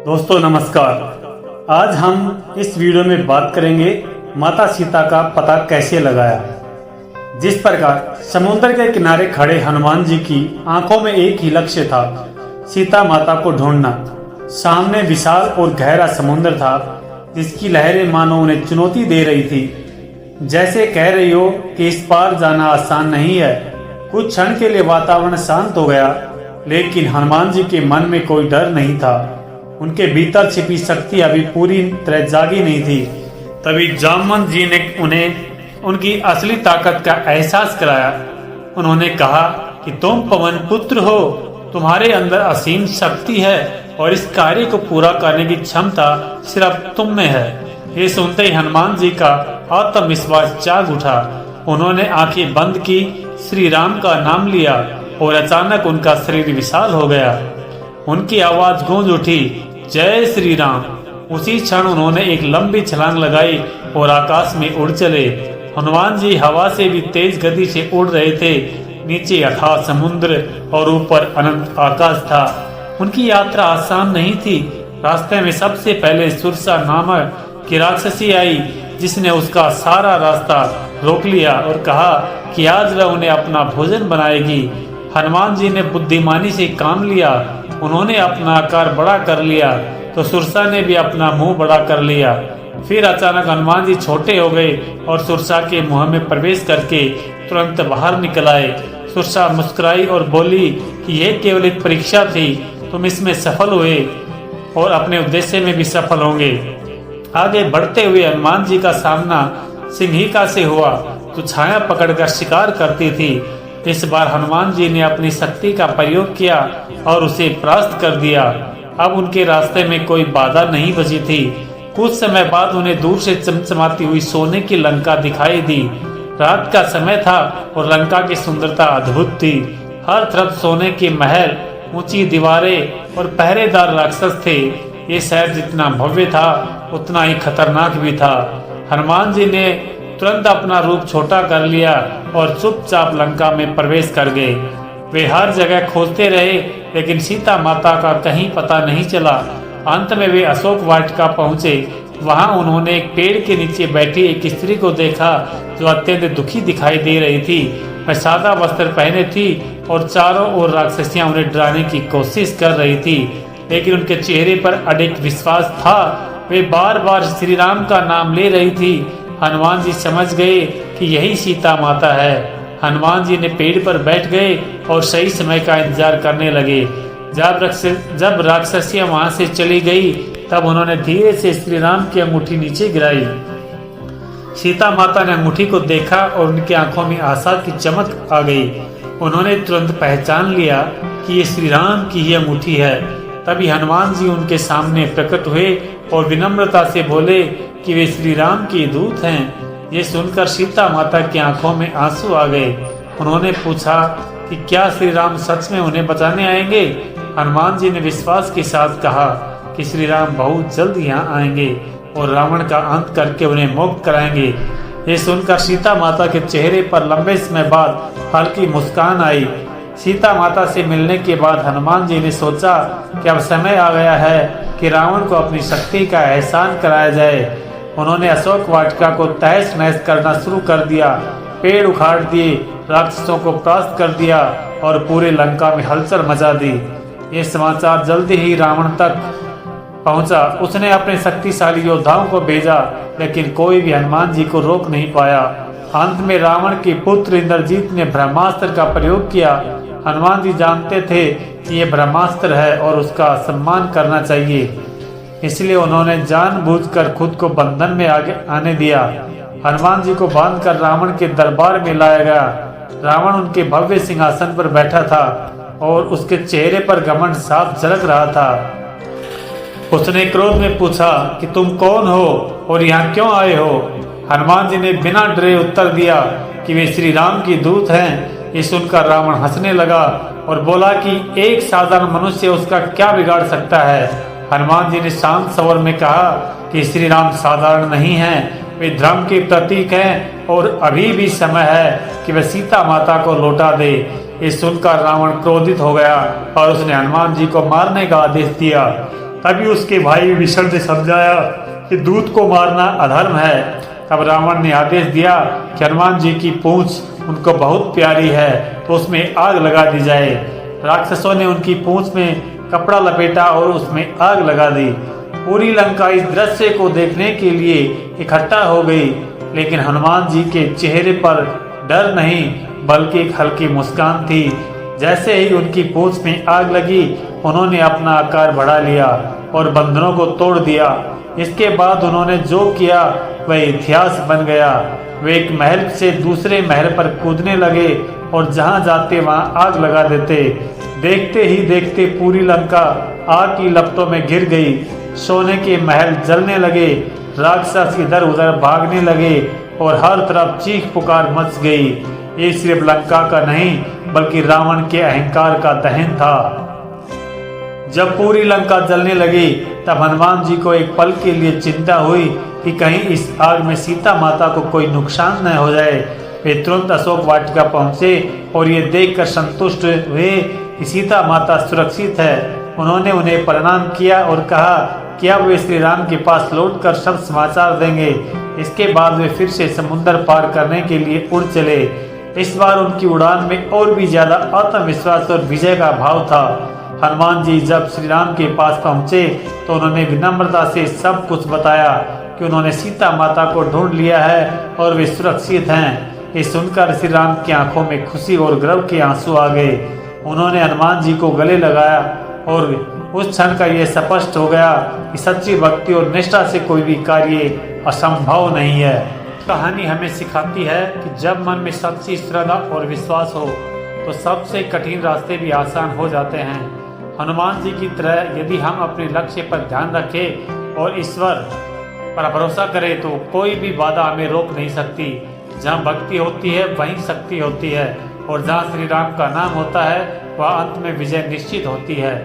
दोस्तों नमस्कार। आज हम इस वीडियो में बात करेंगे माता सीता का पता कैसे लगाया। जिस प्रकार समुद्र के किनारे खड़े हनुमान जी की आंखों में एक ही लक्ष्य था, सीता माता को ढूंढना। सामने विशाल और गहरा समुद्र था जिसकी लहरें मानो उन्हें चुनौती दे रही थी, जैसे कह रही हो कि इस पार जाना आसान नहीं है। कुछ क्षण के लिए वातावरण शांत हो गया, लेकिन हनुमान जी के मन में कोई डर नहीं था। उनके भीतर छिपी शक्ति अभी पूरी तरह जागी नहीं थी। तभी जामवंत जी ने उन्हें उनकी असली ताकत का एहसास कराया। उन्होंने कहा कि तुम पवन पुत्र हो, तुम्हारे अंदर असीम शक्ति है और इस कार्य को पूरा करने की क्षमता सिर्फ तुम में है। ये सुनते ही हनुमान जी का आत्मविश्वास जाग उठा। उन्होंने आंखें बंद की, श्री राम का नाम लिया और अचानक उनका शरीर विशाल हो गया। उनकी आवाज गूंज उठी, जय श्री राम। उसी क्षण उन्होंने एक लंबी छलांग लगाई और आकाश में उड़ चले। हनुमान जी हवा से भी तेज गति से उड़ रहे थे। नीचे अथाह समुद्र और ऊपर अनंत आकाश था। उनकी यात्रा आसान नहीं थी। रास्ते में सबसे पहले सुरसा नामक की राक्षसी आई, जिसने उसका सारा रास्ता रोक लिया और कहा कि आज वह उन्हें अपना भोजन बनाएगी। हनुमान जी ने बुद्धिमानी से काम लिया। उन्होंने अपना आकार बड़ा कर लिया तो सुरसा ने भी अपना मुंह बड़ा कर लिया। फिर अचानक हनुमान जी छोटे हो गए और सुरसा के मुंह में प्रवेश करके तुरंत बाहर निकल आए। सुरसा मुस्कुराई और बोली कि यह केवल एक परीक्षा थी, तुम इसमें सफल हुए और अपने उद्देश्य में भी सफल होंगे। आगे बढ़ते हुए हनुमान जी का सामना सिंहिका से हुआ, जो छाया पकड़कर शिकार करती थी। इस बार हनुमान जी ने अपनी शक्ति का प्रयोग किया और उसे परास्त कर दिया। अब उनके रास्ते में कोई बाधा नहीं बची थी। कुछ समय बाद उन्हें दूर से चमचमाती हुई सोने की लंका दिखाई दी। रात का समय था और लंका की सुंदरता अद्भुत थी। हर तरफ सोने के महल, ऊंची दीवारें और पहरेदार राक्षस थे। ये शहर जितना भव्य था उतना ही खतरनाक भी था। हनुमान जी ने तुरंत अपना रूप छोटा कर लिया और चुपचाप लंका में प्रवेश कर गए। वे हर जगह खोजते रहे, लेकिन सीता माता का कहीं पता नहीं चला। अंत में वे अशोक वाटिका पहुंचे। वहां उन्होंने एक पेड़ के नीचे बैठी एक स्त्री को देखा, जो अत्यंत दुखी दिखाई दे रही थी। वह सादा वस्त्र पहने थी और चारों ओर राक्षसियां उन्हें डराने की कोशिश कर रही थी, लेकिन उनके चेहरे पर अडिग विश्वास था। वे बार बार श्री राम का नाम ले रही थी। हनुमान जी समझ गए कि यही सीता माता है। हनुमान जी ने पेड़ पर बैठ गए और सही समय का इंतजार करने लगे। जब राक्षसियां वहां से चली गई, तब उन्होंने धीरे से श्री राम की अंगूठी नीचे गिराई। सीता माता ने अंगूठी को देखा और उनकी आंखों में आशा की चमक आ गई। उन्होंने तुरंत पहचान लिया कि ये श्री राम की ही अंगूठी है। तभी हनुमान जी उनके सामने प्रकट हुए और विनम्रता से बोले कि वे श्री राम के दूत हैं। ये सुनकर सीता माता की आंखों में आंसू आ गए। उन्होंने पूछा कि क्या श्री राम सच में उन्हें बचाने आएंगे। हनुमान जी ने विश्वास के साथ कहा कि श्री राम बहुत जल्द यहाँ आएंगे और रावण का अंत करके उन्हें मुक्त कराएंगे। ये सुनकर सीता माता के चेहरे पर लंबे समय बाद हल्की मुस्कान आई। सीता माता से मिलने के बाद हनुमान जी ने सोचा कि अब समय आ गया है कि रावण को अपनी शक्ति का एहसान कराया जाए। उन्होंने अशोक वाटिका को तहस नहस करना शुरू कर दिया। पेड़ उखाड़ दिए, राक्षसों को परास्त कर दिया और पूरे लंका में हलचल मचा दी। ये समाचार जल्दी ही रावण तक पहुंचा। उसने अपने शक्तिशाली योद्धाओं को भेजा, लेकिन कोई भी हनुमान जी को रोक नहीं पाया। अंत में रावण के पुत्र इंद्रजीत ने ब्रह्मास्त्र का प्रयोग किया। हनुमान जी जानते थे कि यह ब्रह्मास्त्र है और उसका सम्मान करना चाहिए, इसलिए उन्होंने जानबूझकर खुद को बंधन में आगे आने दिया। हनुमान जी को बांधकर रावण के दरबार में लाया गया। रावण उनके भव्य सिंहासन पर बैठा था और उसके चेहरे पर घमंड साफ झलक रहा था। उसने क्रोध में पूछा कि तुम कौन हो और यहाँ क्यों आए हो। हनुमान जी ने बिना डरे उत्तर दिया कि वे श्री राम की दूत हैं। ये सुनकर रावण हंसने लगा और बोला कि एक साधारण मनुष्य उसका क्या बिगाड़ सकता है। हनुमान जी ने शांत स्वर में कहा कि श्री राम साधारण नहीं हैं, वे धर्म के प्रतीक हैं और अभी भी समय है कि वह सीता माता को लौटा दे। ये सुनकर रावण क्रोधित हो गया और उसने हनुमान जी को मारने का आदेश दिया। तभी उसके भाई विभीषण ने समझाया कि दूत को मारना अधर्म है। तब रावण ने आदेश दिया कि हनुमान जी की पूंछ उनको बहुत प्यारी है तो उसमें आग लगा दी जाए। राक्षसों ने उनकी पूंछ में कपड़ा लपेटा और उसमें आग लगा दी। पूरी लंका इस दृश्य को देखने के लिए इकट्ठा हो गई, लेकिन हनुमान जी के चेहरे पर डर नहीं बल्कि एक हल्की मुस्कान थी। जैसे ही उनकी पूंछ में आग लगी, उन्होंने अपना आकार बढ़ा लिया और बंधनों को तोड़ दिया। इसके बाद उन्होंने जो किया वह इतिहास बन गया। वे एक महल से दूसरे महल पर कूदने लगे और जहां जाते वहां आग लगा देते। देखते ही देखते पूरी लंका आग की लपटों में घिर गई। सोने के महल जलने लगे, राक्षस इधर उधर भागने लगे और हर तरफ चीख पुकार मच गई। ये सिर्फ लंका का नहीं बल्कि रावण के अहंकार का दहन था। जब पूरी लंका जलने लगी तब हनुमान जी को एक पल के लिए चिंता हुई कि कहीं इस आग में सीता माता को कोई नुकसान न हो जाए। वे तुरंत अशोक वाटिका पहुंचे और ये देखकर संतुष्ट हुए कि सीता माता सुरक्षित है। उन्होंने उन्हें प्रणाम किया और कहा कि अब वे श्री राम के पास लौटकर सब समाचार देंगे। इसके बाद वे फिर से समुद्र पार करने के लिए उड़ चले। इस बार उनकी उड़ान में और भी ज्यादा आत्मविश्वास और विजय का भाव था। हनुमान जी जब श्री राम के पास पहुंचे तो उन्होंने विनम्रता से सब कुछ बताया कि उन्होंने सीता माता को ढूंढ लिया है और वे सुरक्षित हैं। ये सुनकर श्री राम की आंखों में खुशी और गर्व के आंसू आ गए। उन्होंने हनुमान जी को गले लगाया और उस क्षण का यह स्पष्ट हो गया कि सच्ची भक्ति और निष्ठा से कोई भी कार्य असंभव नहीं है। कहानी हमें सिखाती है कि जब मन में सच्ची श्रद्धा और विश्वास हो तो सबसे कठिन रास्ते भी आसान हो जाते हैं। हनुमान जी की तरह यदि हम अपने लक्ष्य पर ध्यान रखें और ईश्वर पर भरोसा करें तो कोई भी बाधा हमें रोक नहीं सकती। जहाँ भक्ति होती है वहीं शक्ति होती है और जहाँ श्री राम का नाम होता है वह अंत में विजय निश्चित होती है।